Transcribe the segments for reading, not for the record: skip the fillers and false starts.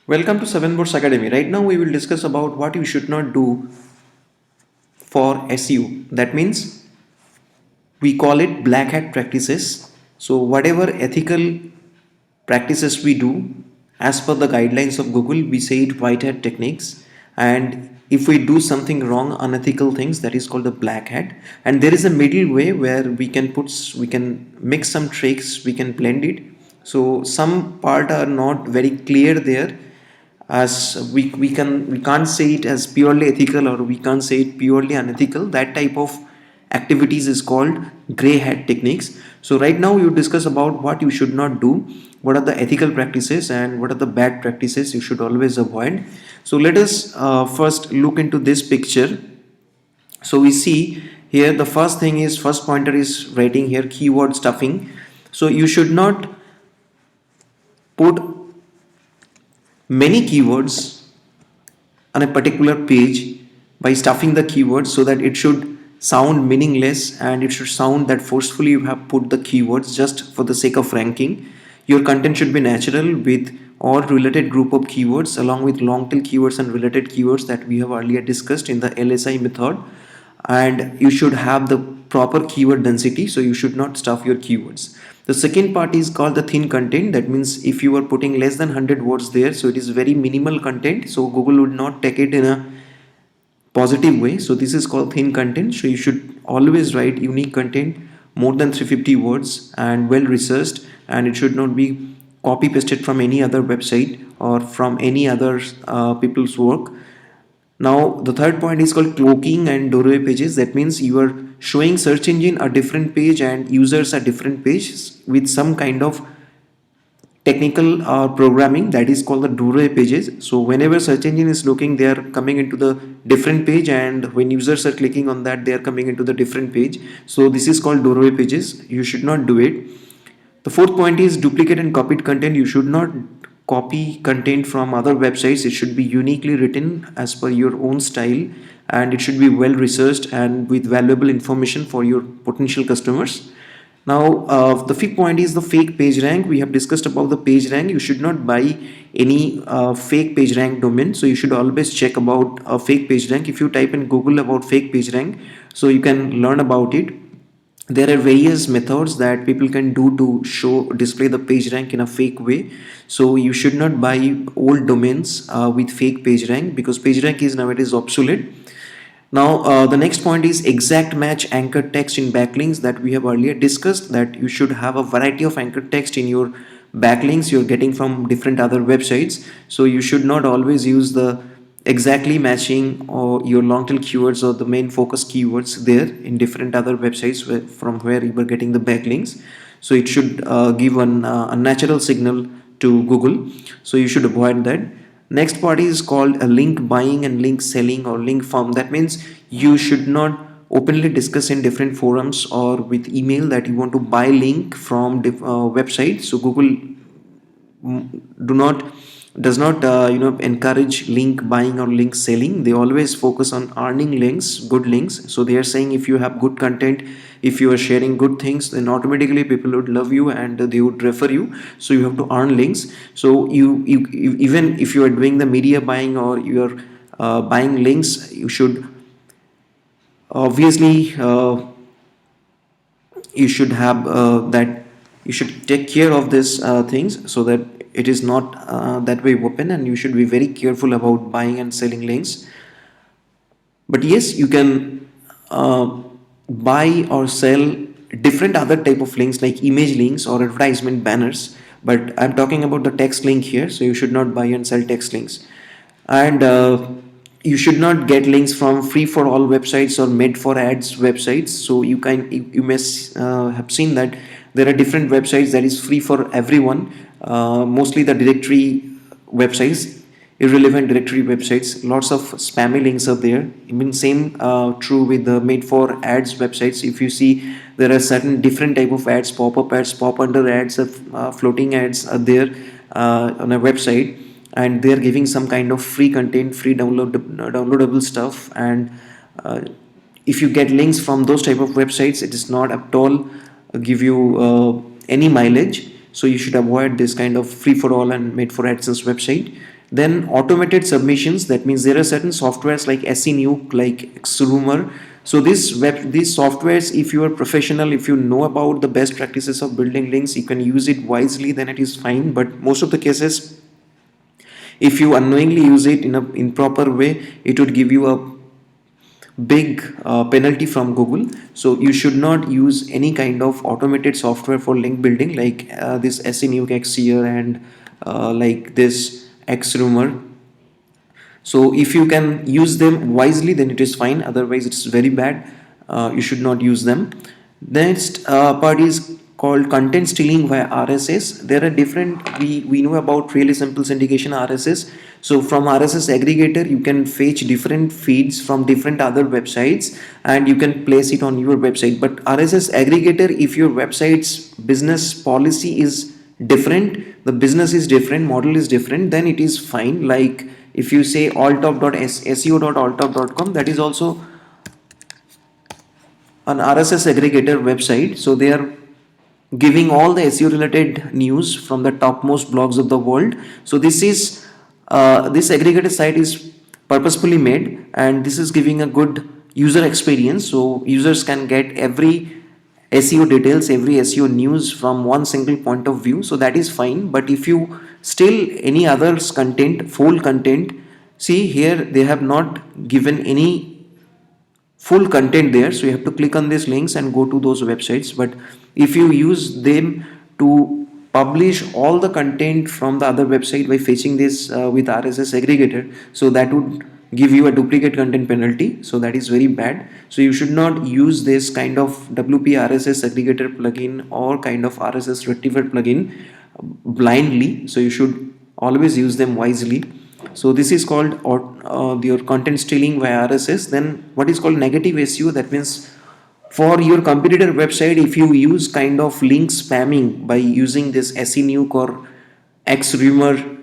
Welcome to 7 Boats Academy. Right now we will discuss about what you should not do for SEO. That means we call it black hat practices. So whatever ethical practices we do as per the guidelines of Google, we say it white hat techniques. And if we do something wrong, unethical things, that is called the black hat. And there is a middle way where we can mix some tricks, we can blend it. So some part are not very clear there, as we can't say it as purely ethical or we can't say it purely unethical. That type of activities is called gray hat techniques. So right now you discuss about what you should not do, what are the ethical practices and what are the bad practices you should always avoid. So let us first look into this picture. So we see here the first pointer is writing here keyword stuffing. So you should not put many keywords on a particular page by stuffing the keywords so that it should sound meaningless and it should sound that forcefully you have put the keywords just for the sake of ranking. Your content should be natural with all related group of keywords along with long tail keywords and related keywords that we have earlier discussed in the LSI method, and you should have the proper keyword density, so you should not stuff your keywords. The second part is called the thin content. That means if you are putting less than 100 words there, so it is very minimal content, so Google would not take it in a positive way. So this is called thin content. So you should always write unique content more than 350 words and well researched, and it should not be copy pasted from any other website or from any other people's work. Now the third point is called cloaking and doorway pages. That means you are showing search engine a different page and users a different page with some kind of technical programming, that is called the doorway pages. So whenever search engine is looking, they are coming into the different page, and when users are clicking on that, they are coming into the different page. So this is called doorway pages. You should not do it. The fourth point is duplicate and copied content. You should not copy content from other websites. It should be uniquely written as per your own style, and it should be well researched and with valuable information for your potential customers. Now the fifth point is the fake page rank. We have discussed about the page rank. You should not buy any fake page rank domain, so you should always check about a fake page rank. If you type in Google about fake page rank, so you can learn about it. There are various methods that people can do to display the page rank in a fake way. So you should not buy old domains with fake page rank, because page rank is nowadays obsolete. Now the next point is exact match anchor text in backlinks, that we have earlier discussed, that you should have a variety of anchor text in your backlinks you're getting from different other websites. So you should not always use the exactly matching or your long tail keywords or the main focus keywords there in different other websites from where you were getting the backlinks. So it should give an unnatural signal to Google, so you should avoid that. Next part is called a link buying and link selling or link farm. That means you should not openly discuss in different forums or with email that you want to buy link from websites. So Google do not does not encourage link buying or link selling. They always focus on earning links, good links. So they are saying if you have good content, if you are sharing good things, then automatically people would love you and they would refer you. So you have to earn links. So you even if you are doing the media buying or you are buying links, you should obviously you should have that you should take care of these things so that it is not that way open, and you should be very careful about buying and selling links. But yes, you can buy or sell different other type of links like image links or advertisement banners, but I'm talking about the text link here. So you should not buy and sell text links. And you should not get links from free for all websites or made for ads websites. So you may have seen that there are different websites that is free for everyone, mostly the directory websites, irrelevant directory websites. Lots of spammy links are there. Even same true with the made for ads websites. If you see, there are certain different type of ads, pop-up ads, pop under ads, floating ads are there on a website, and they're giving some kind of free content, free downloadable stuff. And if you get links from those type of websites, it is not at all give you any mileage. So you should avoid this kind of free for all and made for AdSense website. Then automated submissions, that means there are certain softwares like SENuke, like Xrumor. So these softwares, if you are professional, if you know about the best practices of building links, you can use it wisely, then it is fine. But most of the cases, if you unknowingly use it in a improper way, it would give you a big penalty from Google. So you should not use any kind of automated software for link building like this SENuke, Xseer, and like this Xrumor. So if you can use them wisely, then it is fine. Otherwise, it's very bad. You should not use them. Next part is called content stealing via RSS. There are different. We know about really simple syndication RSS. So from RSS aggregator, you can fetch different feeds from different other websites, and you can place it on your website. But RSS aggregator, if your website's business policy is different, the business is different, model is different, then it is fine. Like if you say alltop.seo.alltop.com, that is also an RSS aggregator website. So they are giving all the SEO related news from the topmost blogs of the world. So this aggregated site is purposefully made, and this is giving a good user experience. So users can get every SEO details, every SEO news from one single point of view. So that is fine. But if you still any others content, full content, see here they have not given any full content there, so you have to click on these links and go to those websites. But if you use them to publish all the content from the other website by fetching this with RSS aggregator, so that would give you a duplicate content penalty. So that is very bad. So you should not use this kind of WP RSS aggregator plugin or kind of RSS rectifier plugin blindly. So you should always use them wisely. So this is called your content stealing via RSS. Then what is called negative SEO, that means for your competitor website, if you use kind of link spamming by using this SENuke or Xrumor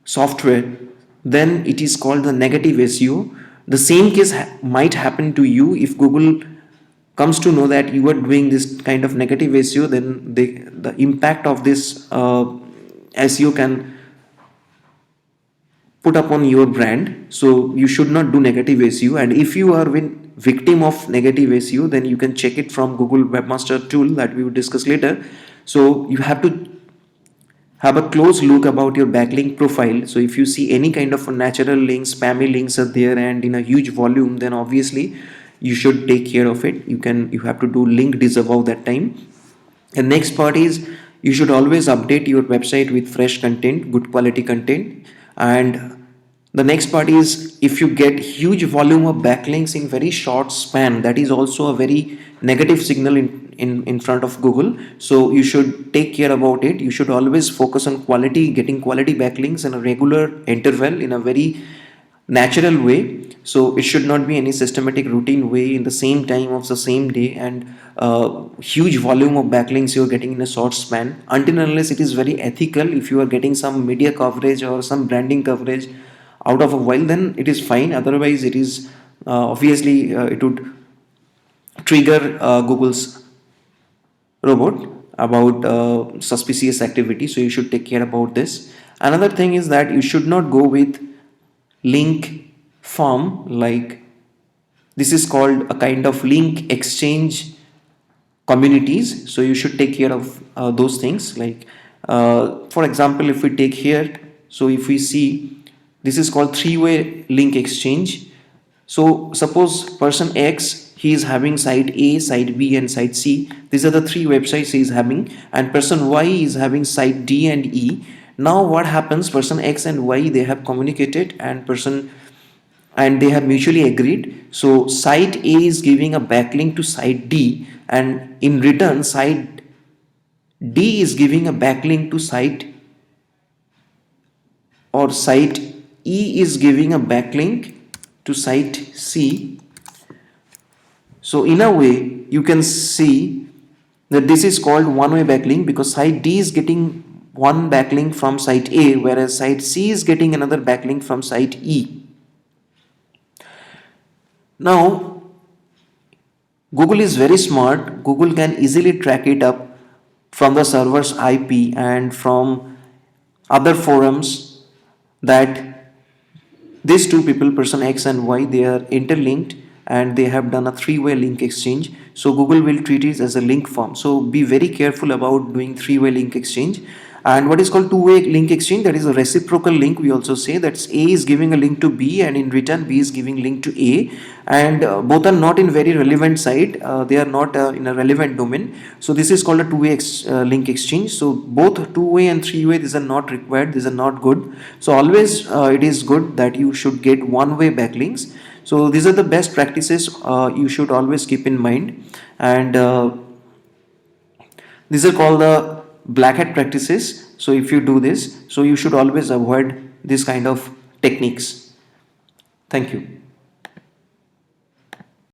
software, then it is called the negative SEO. The same case might happen to you if Google comes to know that you are doing this kind of negative SEO. Then the impact of this SEO can put upon your brand. So you should not do negative SEO. And if you are victim of negative SEO, then you can check it from Google Webmaster Tool that we will discuss later. So you have to have a close look about your backlink profile. So if you see any kind of natural links, spammy links are there and in a huge volume, then obviously you should take care of it. You have to do link disavow that time. And next part is you should always update your website with fresh content, good quality content. And the next part is if you get huge volume of backlinks in very short span, that is also a very negative signal in front of Google. So you should take care about it. You should always focus on quality, getting quality backlinks in a regular interval in a very natural way. So it should not be any systematic routine way in the same time of the same day and huge volume of backlinks you're getting in a short span, until unless it is very ethical. If you are getting some media coverage or some branding coverage out of a while, then it is fine. Otherwise it is obviously it would trigger Google's robot about suspicious activity. So you should take care about this. Another thing is that you should not go with link farm, like this is called a kind of link exchange communities. So you should take care of those things. Like for example, if we take here, so if we see, this is called three-way link exchange. So suppose person X, he is having site A, site B and site C. These are the three websites he is having, and person Y is having site D and E. Now what happens, person X and Y, they have communicated and they have mutually agreed. So site A is giving a backlink to site D, and in return site D is giving a backlink to site E is giving a backlink to site C. So in a way you can see that this is called one-way backlink, because site D is getting one backlink from site A, whereas site C is getting another backlink from site E. Now Google is very smart. Google can easily track it up from the server's IP and from other forums that these two people, person X and Y, they are interlinked and they have done a three-way link exchange. So Google will treat it as a link farm. So be very careful about doing three-way link exchange. And what is called two-way link exchange, that is a reciprocal link. We also say that A is giving a link to B and in return B is giving link to A, and both are not in very relevant site, they are not in a relevant domain. So this is called a two-way link exchange. So both two-way and three-way, these are not required, these are not good. So always it is good that you should get one-way backlinks. So these are the best practices you should always keep in mind, and these are called the black hat practices. So if you do this, so you should always avoid this kind of techniques. Thank you.